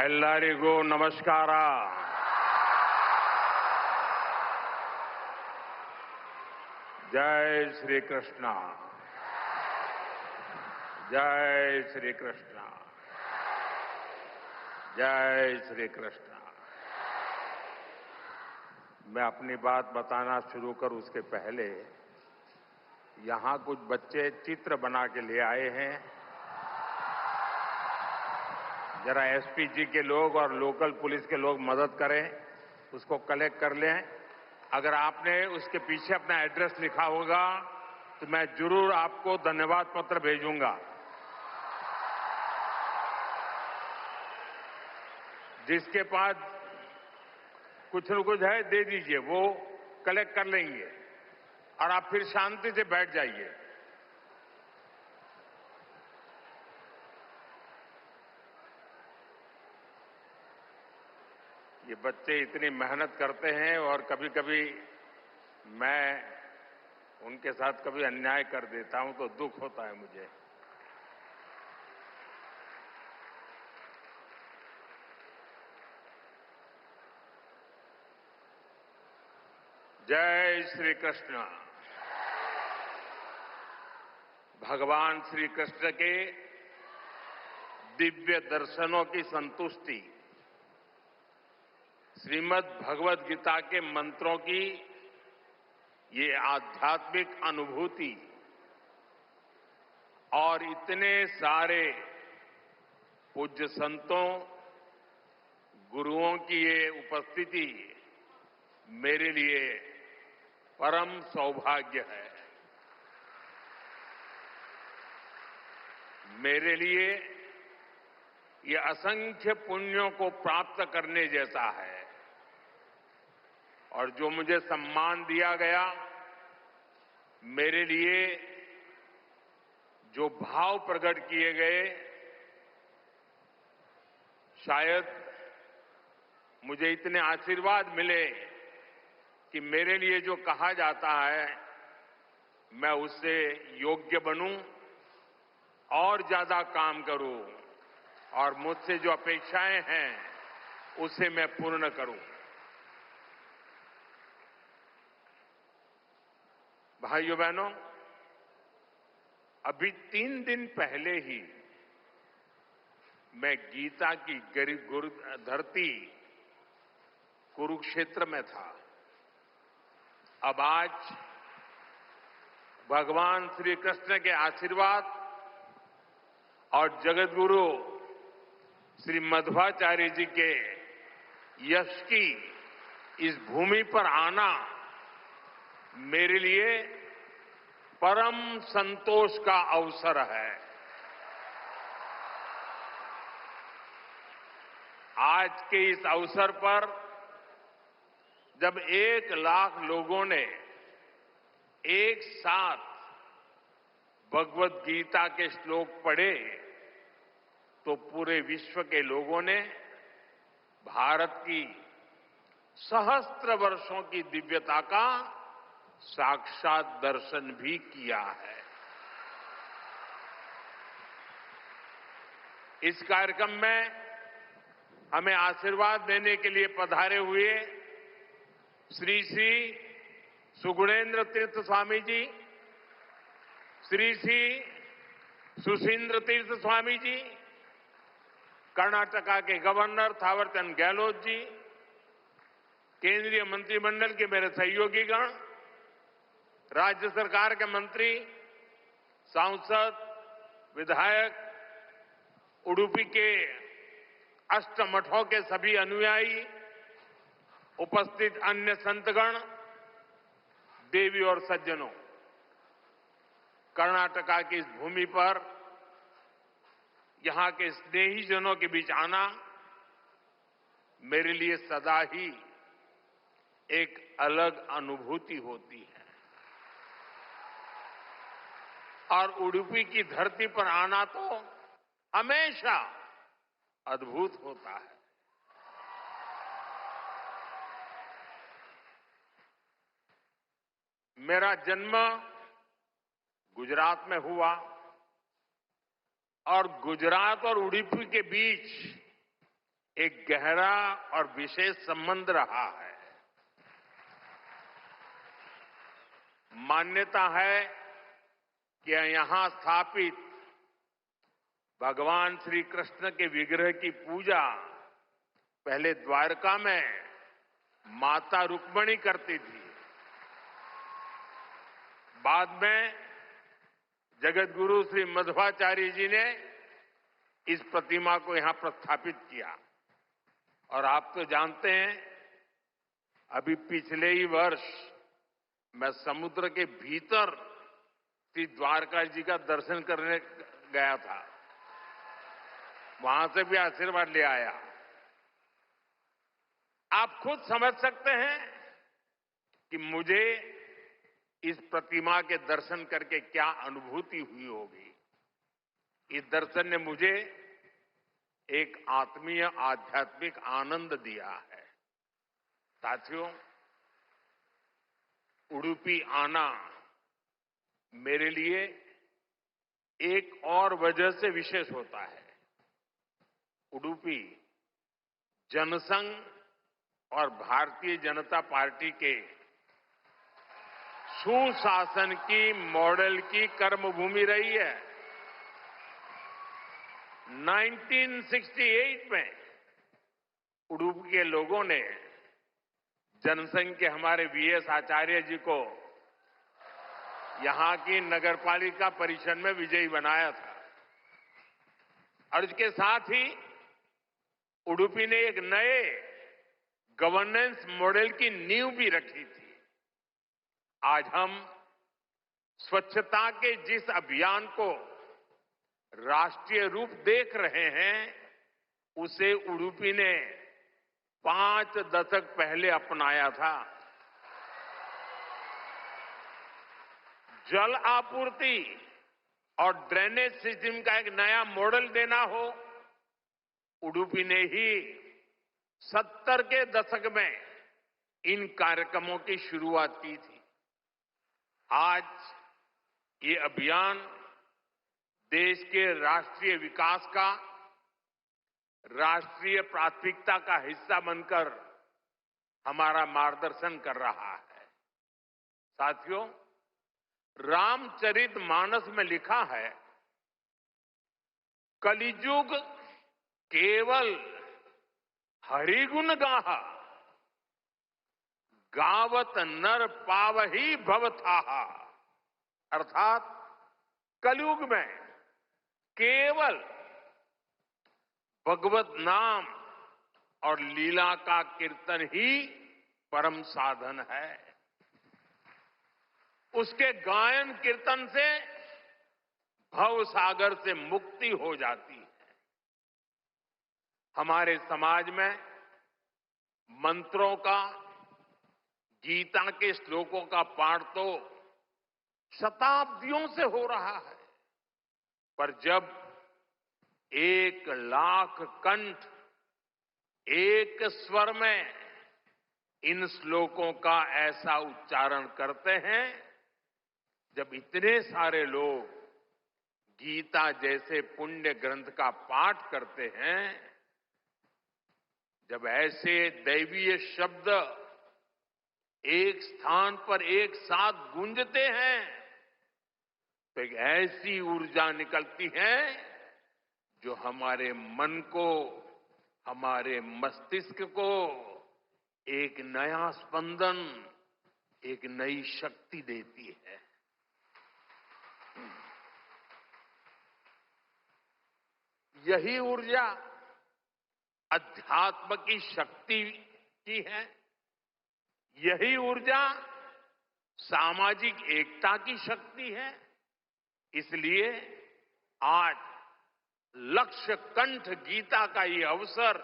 ಎಲ್ಲರಿಗೂ ನಮಸ್ಕಾರ. जय श्री कृष्ण. जय श्री कृष्ण. जय श्री कृष्ण. मैं अपनी बात बताना शुरू करूं उसके पहले यहां कुछ बच्चे चित्र बना के ले आए हैं. जरा एसपी जी के लोग और लोकल पुलिस के लोग मदद करें, उसको कलेक्ट कर लें. अगर आपने उसके पीछे अपना एड्रेस लिखा होगा तो मैं जरूर आपको धन्यवाद पत्र भेजूंगा. जिसके पास कुछ न कुछ है दे दीजिए, वो कलेक्ट कर लेंगे और आप फिर शांति से बैठ जाइए. ये बच्चे इतनी मेहनत करते हैं और कभी कभी मैं उनके साथ कभी अन्याय कर देता हूं तो दुख होता है मुझे. जय श्री कृष्ण. भगवान श्री कृष्ण के दिव्य दर्शनों की संतुष्टि, श्रीमद् भगवद गीता के मंत्रों की ये आध्यात्मिक अनुभूति और इतने सारे पूज्य संतों, गुरुओं की ये उपस्थिति मेरे लिए परम सौभाग्य है. मेरे लिए ये असंख्य पुण्यों को प्राप्त करने जैसा है. और जो मुझे सम्मान दिया गया, मेरे लिए जो भाव प्रकट किए गए, शायद मुझे इतने आशीर्वाद मिले कि मेरे लिए जो कहा जाता है मैं उससे योग्य बनूं और ज्यादा काम करूं और मुझसे जो अपेक्षाएं हैं उसे मैं पूर्ण करूं. भाइयों बहनों, अभी 3 दिन पहले ही मैं गीता की धरती कुरुक्षेत्र में था. अब आज भगवान श्री कृष्ण के आशीर्वाद और जगत गुरु श्री मध्वाचार्य जी के यश की इस भूमि पर आना मेरे लिए परम संतोष का अवसर है. आज के इस अवसर पर जब 1 लाख लोगों ने एक साथ भगवद गीता के श्लोक पढ़े तो पूरे विश्व के लोगों ने भारत की सहस्त्र वर्षों की दिव्यता का साक्षात दर्शन भी किया है. इस कार्यक्रम में हमें आशीर्वाद देने के लिए पधारे हुए श्री श्री सुगुणेन्द्र तीर्थ स्वामी जी, श्री श्री सुशींद्र तीर्थ स्वामी जी, कर्नाटका के गवर्नर थावरचंद गहलोत जी, केंद्रीय मंत्रिमंडल के मेरे सहयोगीगण, राज्य सरकार के मंत्री, सांसद, विधायक, उडुपी के अष्टमठों के सभी अनुयायी, उपस्थित अन्य संतगण, देवी और सज्जनों, कर्नाटका की इस भूमि पर यहां के स्नेहीजनों के बीच आना मेरे लिए सदा ही एक अलग अनुभूति होती है. और उडुपी की धरती पर आना तो हमेशा अद्भुत होता है. मेरा जन्म गुजरात में हुआ और गुजरात और उडुपी के बीच एक गहरा और विशेष संबंध रहा है। मान्यता है कि यहां स्थापित भगवान श्री कृष्ण के विग्रह की पूजा पहले द्वारका में माता रुक्मिणी करती थी। बाद में जगत गुरु श्री मध्वाचार्य जी ने इस प्रतिमा को यहां प्रस्थापित किया। और आप तो जानते हैं, अभी पिछले ही वर्ष मैं समुद्र के भीतर श्री द्वारका जी का दर्शन करने गया था। वहां से भी आशीर्वाद ले आया। आप खुद समझ सकते हैं कि मुझे इस प्रतिमा के दर्शन करके क्या अनुभूति हुई होगी। इस दर्शन ने मुझे एक आत्मीय आध्यात्मिक आनंद दिया है। साथियों, उडुपी आना मेरे लिए एक और वजह से विशेष होता है। उडुपी जनसंघ और भारतीय जनता पार्टी के सुशासन की मॉडल की कर्मभूमि रही है। 1968 में उडुपी के लोगों ने जनसंघ के हमारे वीएस आचार्य जी को यहां की नगरपालिका परिषद में विजयी बनाया था। और इसके साथ ही उडुपी ने एक नए गवर्नेंस मॉडल की नींव भी रखी थी। आज हम स्वच्छता के जिस अभियान को राष्ट्रीय रूप देख रहे हैं, उसे उडुपी ने 5 दशक पहले अपनाया था। जल आपूर्ति और ड्रेनेज सिस्टम का एक नया मॉडल देना हो, उडुपी ने ही 70 के दशक में इन कार्यक्रमों की शुरुआत की थी। आज ये अभियान देश के राष्ट्रीय विकास का राष्ट्रीय प्राथमिकता का हिस्सा बनकर हमारा मार्गदर्शन कर रहा है। साथियों, रामचरितमानस में लिखा है, कलिजुग केवल हरिगुण गाहा, गावत नर पावही भवथाहा। अर्थात कलयुग में केवल भगवत नाम और लीला का कीर्तन ही परम साधन है। उसके गायन कीर्तन से भव सागर से मुक्ति हो जाती है। हमारे समाज में मंत्रों का, गीता के श्लोकों का पाठ तो शताब्दियों से हो रहा है, पर जब 1 लाख कंठ एक स्वर में इन श्लोकों का ऐसा उच्चारण करते हैं, जब इतने सारे लोग गीता जैसे पुण्य ग्रंथ का पाठ करते हैं, जब ऐसे दैवीय शब्द एक स्थान पर एक साथ गूंजते हैं, तो एक ऐसी ऊर्जा निकलती है जो हमारे मन को, हमारे मस्तिष्क को एक नया स्पंदन, एक नई शक्ति देती है। यही ऊर्जा अध्यात्म की शक्ति की है। यही ऊर्जा सामाजिक एकता की शक्ति है। इसलिए आज लक्ष्य कंठ गीता का ये अवसर